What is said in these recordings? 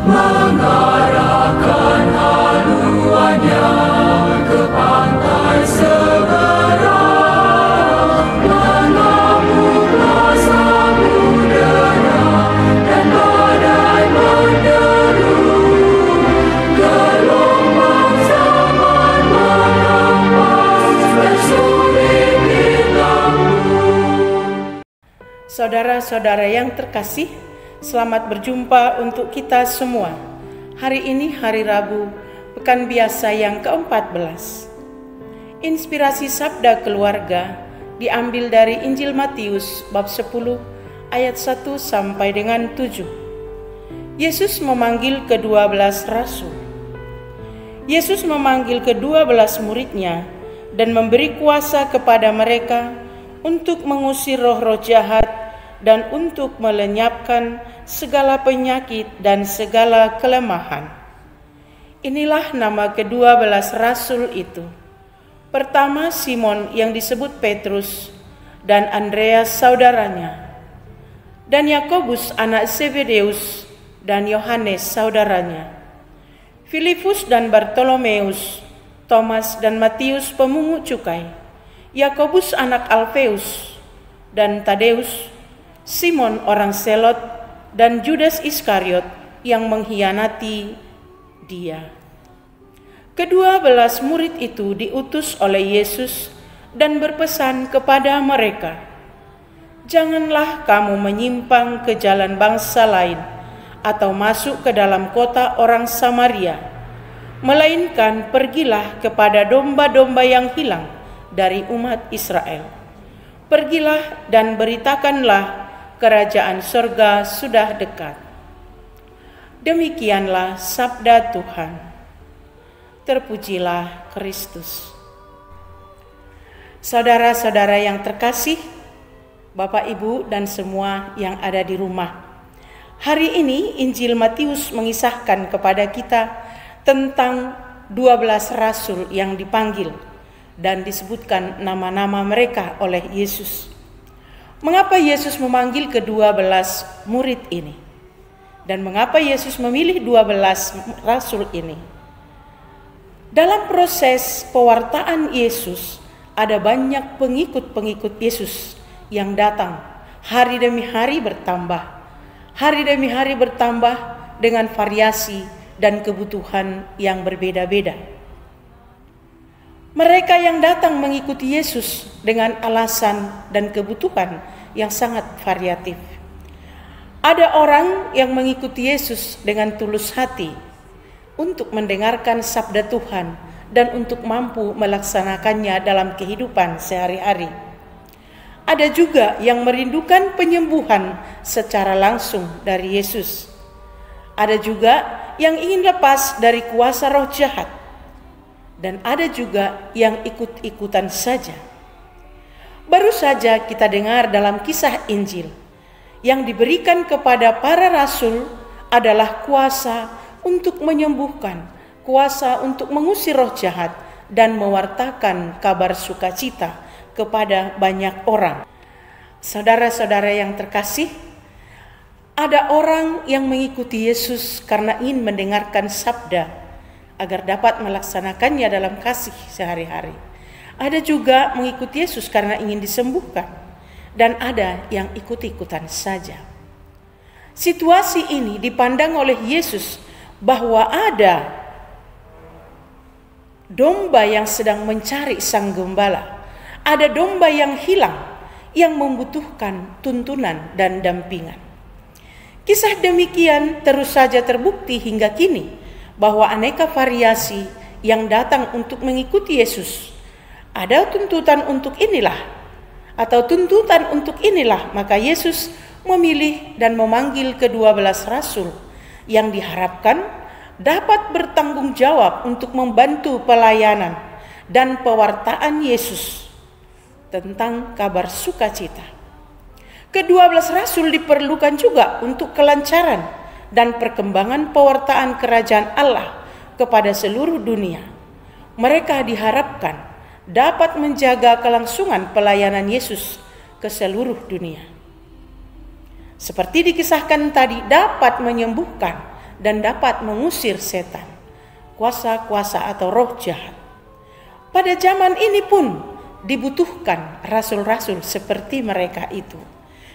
mengarahkan haluannya ke pantai seberang, mengamuklah samudera dan badai menderu, gelombang zaman mengempas dan sulit ditanggung. Saudara-saudara yang terkasih, selamat berjumpa untuk kita semua. Hari ini hari Rabu, pekan biasa yang ke-14. Inspirasi sabda keluarga diambil dari Injil Matius bab 10 ayat 1 sampai dengan 7. Yesus memanggil ke-12 rasul. Yesus memanggil ke-12 muridnya dan memberi kuasa kepada mereka untuk mengusir roh-roh jahat dan untuk melenyapkan segala penyakit dan segala kelemahan. Inilah nama ke-12 rasul itu. Pertama, Simon yang disebut Petrus, dan Andreas saudaranya, dan Yakobus anak Zebedeus, dan Yohanes saudaranya, Filipus dan Bartolomeus, Thomas dan Matius pemungut cukai, Yakobus anak Alfeus, dan Tadeus, Simon orang Selot, dan Judas Iskariot yang mengkhianati dia. Ke-12 murid itu diutus oleh Yesus dan berpesan kepada mereka, "Janganlah kamu menyimpang ke jalan bangsa lain atau masuk ke dalam kota orang Samaria, melainkan pergilah kepada domba-domba yang hilang dari umat Israel. Pergilah dan beritakanlah kerajaan sorga sudah dekat." Demikianlah sabda Tuhan. Terpujilah Kristus. Saudara-saudara yang terkasih, Bapak, Ibu, dan semua yang ada di rumah. Hari ini Injil Matius mengisahkan kepada kita tentang 12 rasul yang dipanggil dan disebutkan nama-nama mereka oleh Yesus. Mengapa Yesus memanggil ke-12 murid ini? Dan mengapa Yesus memilih 12 rasul ini? Dalam proses pewartaan Yesus, ada banyak pengikut-pengikut Yesus yang datang hari demi hari bertambah. Hari demi hari bertambah dengan variasi dan kebutuhan yang berbeda-beda. Mereka yang datang mengikuti Yesus dengan alasan dan kebutuhan yang sangat variatif. Ada orang yang mengikuti Yesus dengan tulus hati untuk mendengarkan sabda Tuhan dan untuk mampu melaksanakannya dalam kehidupan sehari-hari. Ada juga yang merindukan penyembuhan secara langsung dari Yesus. Ada juga yang ingin lepas dari kuasa roh jahat. Dan ada juga yang ikut-ikutan saja. Baru saja kita dengar dalam kisah Injil, yang diberikan kepada para rasul adalah kuasa untuk menyembuhkan, kuasa untuk mengusir roh jahat, dan mewartakan kabar sukacita kepada banyak orang. Saudara-saudara yang terkasih, ada orang yang mengikuti Yesus karena ingin mendengarkan sabda agar dapat melaksanakannya dalam kasih sehari-hari. Ada juga mengikuti Yesus karena ingin disembuhkan, dan ada yang ikut-ikutan saja. Situasi ini dipandang oleh Yesus bahwa ada domba yang sedang mencari sang gembala. Ada domba yang hilang, yang membutuhkan tuntunan dan dampingan. Kisah demikian terus saja terbukti hingga kini, bahwa aneka variasi yang datang untuk mengikuti Yesus. Ada tuntutan untuk inilah, atau tuntutan untuk inilah, maka Yesus memilih dan memanggil ke-12 rasul yang diharapkan dapat bertanggung jawab untuk membantu pelayanan dan pewartaan Yesus tentang kabar sukacita. Ke-12 rasul diperlukan juga untuk kelancaran dan perkembangan pewartaan kerajaan Allah kepada seluruh dunia. Mereka diharapkan dapat menjaga kelangsungan pelayanan Yesus ke seluruh dunia. Seperti dikisahkan tadi, dapat menyembuhkan dan dapat mengusir setan, kuasa-kuasa atau roh jahat. Pada zaman ini pun dibutuhkan rasul-rasul seperti mereka itu.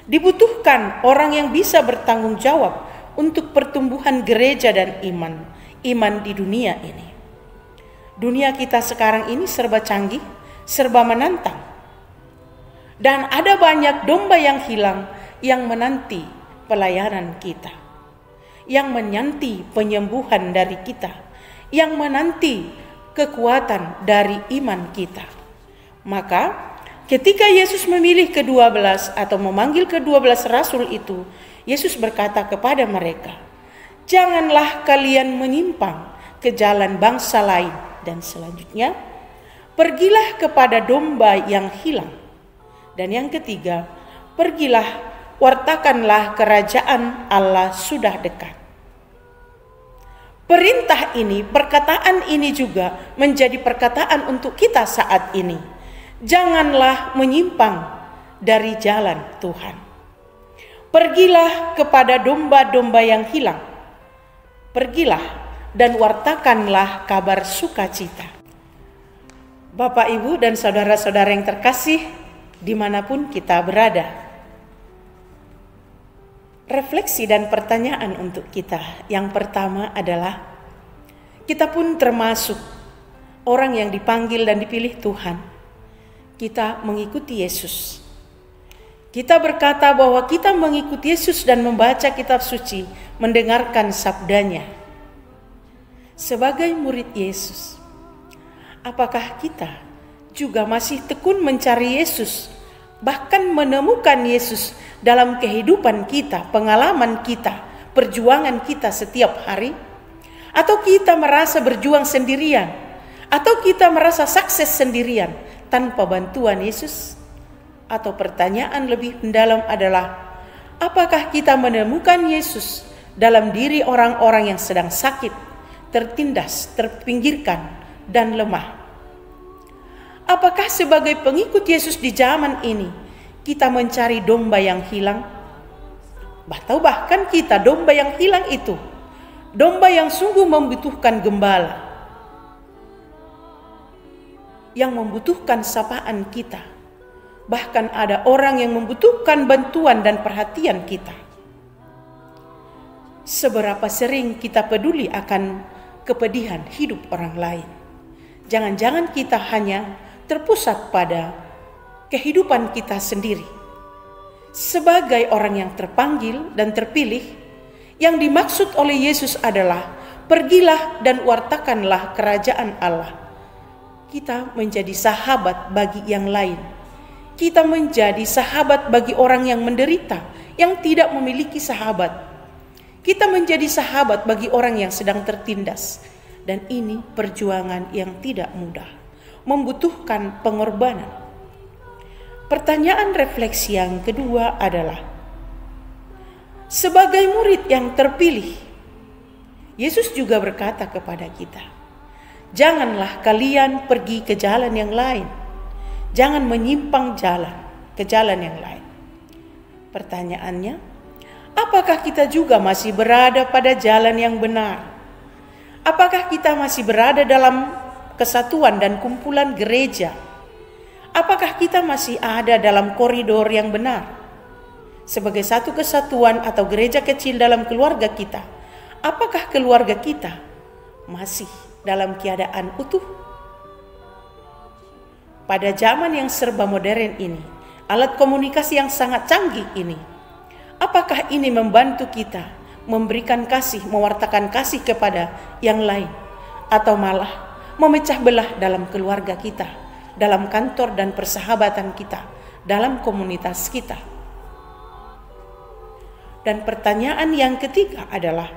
Dibutuhkan orang yang bisa bertanggung jawab untuk pertumbuhan gereja dan iman di dunia ini. Dunia kita sekarang ini serba canggih, serba menantang. Dan ada banyak domba yang hilang yang menanti pelayanan kita, yang menanti penyembuhan dari kita, yang menanti kekuatan dari iman kita. Maka ketika Yesus memilih ke-12 atau memanggil ke-12 rasul itu, Yesus berkata kepada mereka, "Janganlah kalian menyimpang ke jalan bangsa lain." Dan selanjutnya, "Pergilah kepada domba yang hilang." Dan yang ketiga, "Pergilah, wartakanlah kerajaan Allah sudah dekat." Perintah ini, perkataan ini juga menjadi perkataan untuk kita saat ini. Janganlah menyimpang dari jalan Tuhan. Pergilah kepada domba-domba yang hilang. Pergilah dan wartakanlah kabar sukacita. Bapak, Ibu, dan saudara-saudara yang terkasih, dimanapun kita berada. Refleksi dan pertanyaan untuk kita. Yang pertama adalah, kita pun termasuk orang yang dipanggil dan dipilih Tuhan. Kita mengikuti Yesus. Kita berkata bahwa kita mengikuti Yesus dan membaca kitab suci, mendengarkan sabdanya. Sebagai murid Yesus, apakah kita juga masih tekun mencari Yesus, bahkan menemukan Yesus dalam kehidupan kita, pengalaman kita, perjuangan kita setiap hari? Atau kita merasa berjuang sendirian? Atau kita merasa sukses sendirian tanpa bantuan Yesus? Atau pertanyaan lebih mendalam adalah, apakah kita menemukan Yesus dalam diri orang-orang yang sedang sakit, tertindas, terpinggirkan, dan lemah? Apakah sebagai pengikut Yesus di zaman ini, kita mencari domba yang hilang? Atau bahkan kita domba yang hilang itu, domba yang sungguh membutuhkan gembala, yang membutuhkan sapaan kita. Bahkan ada orang yang membutuhkan bantuan dan perhatian kita. Seberapa sering kita peduli akan kepedihan hidup orang lain? Jangan-jangan kita hanya terpusat pada kehidupan kita sendiri. Sebagai orang yang terpanggil dan terpilih, yang dimaksud oleh Yesus adalah, pergilah dan wartakanlah kerajaan Allah. Kita menjadi sahabat bagi yang lain. Kita menjadi sahabat bagi orang yang menderita, yang tidak memiliki sahabat. Kita menjadi sahabat bagi orang yang sedang tertindas. Dan ini perjuangan yang tidak mudah, membutuhkan pengorbanan. Pertanyaan refleksi yang kedua adalah, sebagai murid yang terpilih, Yesus juga berkata kepada kita, janganlah kalian pergi ke jalan yang lain. Jangan menyimpang ke jalan yang lain. Pertanyaannya, apakah kita juga masih berada pada jalan yang benar? Apakah kita masih berada dalam kesatuan dan kumpulan gereja? Apakah kita masih ada dalam koridor yang benar? Sebagai satu kesatuan atau gereja kecil dalam keluarga kita, apakah keluarga kita masih dalam keadaan utuh? Pada zaman yang serba modern ini, alat komunikasi yang sangat canggih ini, apakah ini membantu kita memberikan kasih, mewartakan kasih kepada yang lain, atau malah memecah belah dalam keluarga kita, dalam kantor dan persahabatan kita, dalam komunitas kita? Dan pertanyaan yang ketiga adalah,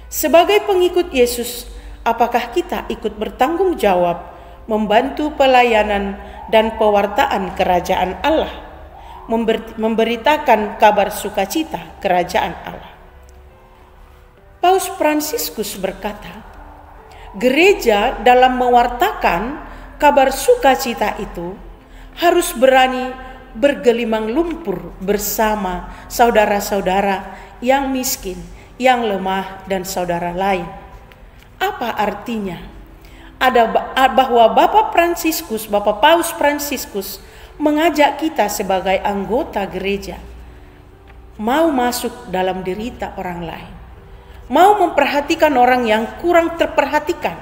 sebagai pengikut Yesus, apakah kita ikut bertanggung jawab membantu pelayanan dan pewartaan kerajaan Allah, memberitakan kabar sukacita kerajaan Allah? Paus Fransiskus berkata, gereja dalam mewartakan kabar sukacita itu harus berani bergelimang lumpur bersama saudara-saudara yang miskin, yang lemah, dan saudara lain. Apa artinya? Bahwa Bapak Paus Fransiskus mengajak kita sebagai anggota gereja mau masuk dalam derita orang lain, mau memperhatikan orang yang kurang terperhatikan,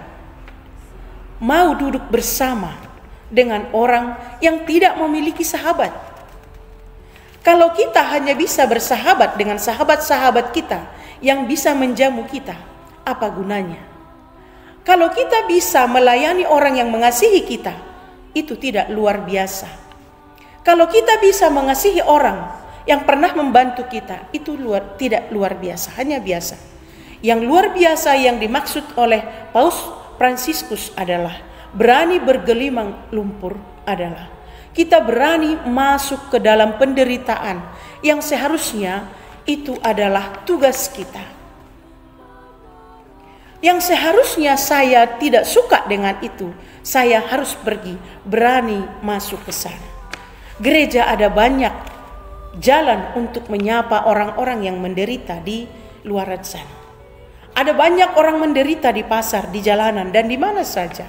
mau duduk bersama dengan orang yang tidak memiliki sahabat. Kalau kita hanya bisa bersahabat dengan sahabat-sahabat kita yang bisa menjamu kita, apa gunanya? Kalau kita bisa melayani orang yang mengasihi kita, itu tidak luar biasa. Kalau kita bisa mengasihi orang yang pernah membantu kita, itu tidak luar biasa, hanya biasa. Yang luar biasa yang dimaksud oleh Paus Fransiskus adalah berani bergelimang lumpur, adalah kita berani masuk ke dalam penderitaan yang seharusnya itu adalah tugas kita. Yang seharusnya saya tidak suka dengan itu, saya harus pergi, berani masuk ke sana. Gereja ada banyak jalan untuk menyapa orang-orang yang menderita di luar sana. Ada banyak orang menderita di pasar, di jalanan, dan di mana saja.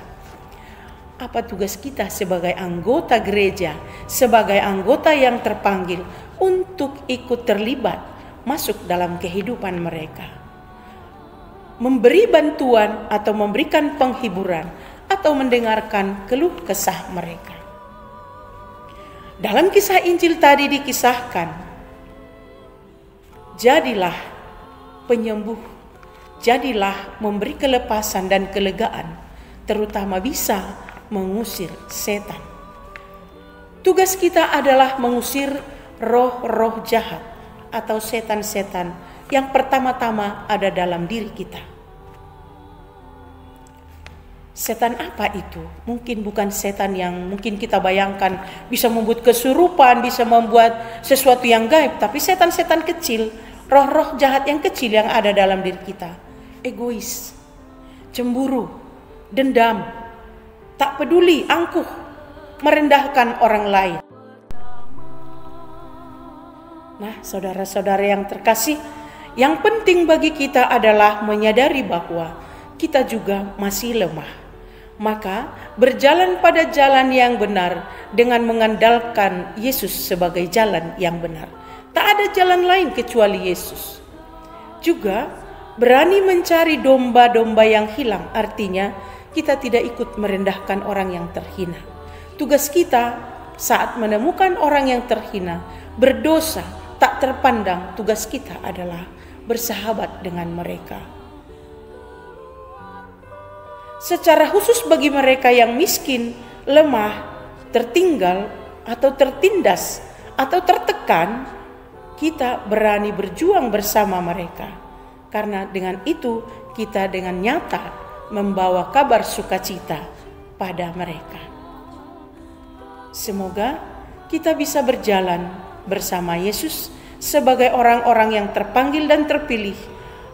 Apa tugas kita sebagai anggota gereja, sebagai anggota yang terpanggil untuk ikut terlibat masuk dalam kehidupan mereka? Memberi bantuan atau memberikan penghiburan atau mendengarkan keluh kesah mereka. Dalam kisah Injil tadi dikisahkan, jadilah penyembuh, jadilah memberi kelepasan dan kelegaan, terutama bisa mengusir setan. Tugas kita adalah mengusir roh-roh jahat atau setan-setan yang pertama-tama ada dalam diri kita. Setan apa itu? Mungkin bukan setan yang mungkin kita bayangkan bisa membuat kesurupan, bisa membuat sesuatu yang gaib, tapi setan-setan kecil, roh-roh jahat yang kecil yang ada dalam diri kita. Egois, cemburu, dendam, tak peduli, angkuh, merendahkan orang lain. Nah, saudara-saudara yang terkasih, yang penting bagi kita adalah menyadari bahwa kita juga masih lemah. Maka berjalan pada jalan yang benar dengan mengandalkan Yesus sebagai jalan yang benar. Tak ada jalan lain kecuali Yesus. Juga berani mencari domba-domba yang hilang, artinya kita tidak ikut merendahkan orang yang terhina. Tugas kita saat menemukan orang yang terhina, berdosa, tak terpandang, tugas kita adalah bersahabat dengan mereka. Secara khusus bagi mereka yang miskin, lemah, tertinggal, atau tertindas, atau tertekan, kita berani berjuang bersama mereka. Karena dengan itu kita dengan nyata membawa kabar sukacita pada mereka. Semoga kita bisa berjalan bersama Yesus sebagai orang-orang yang terpanggil dan terpilih,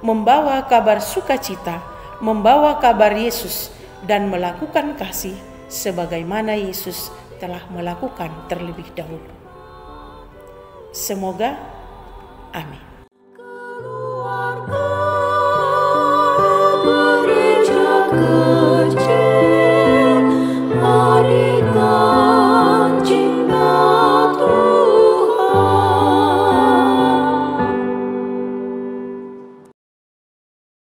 membawa kabar sukacita, membawa kabar Yesus, dan melakukan kasih sebagaimana Yesus telah melakukan terlebih dahulu. Semoga, amin.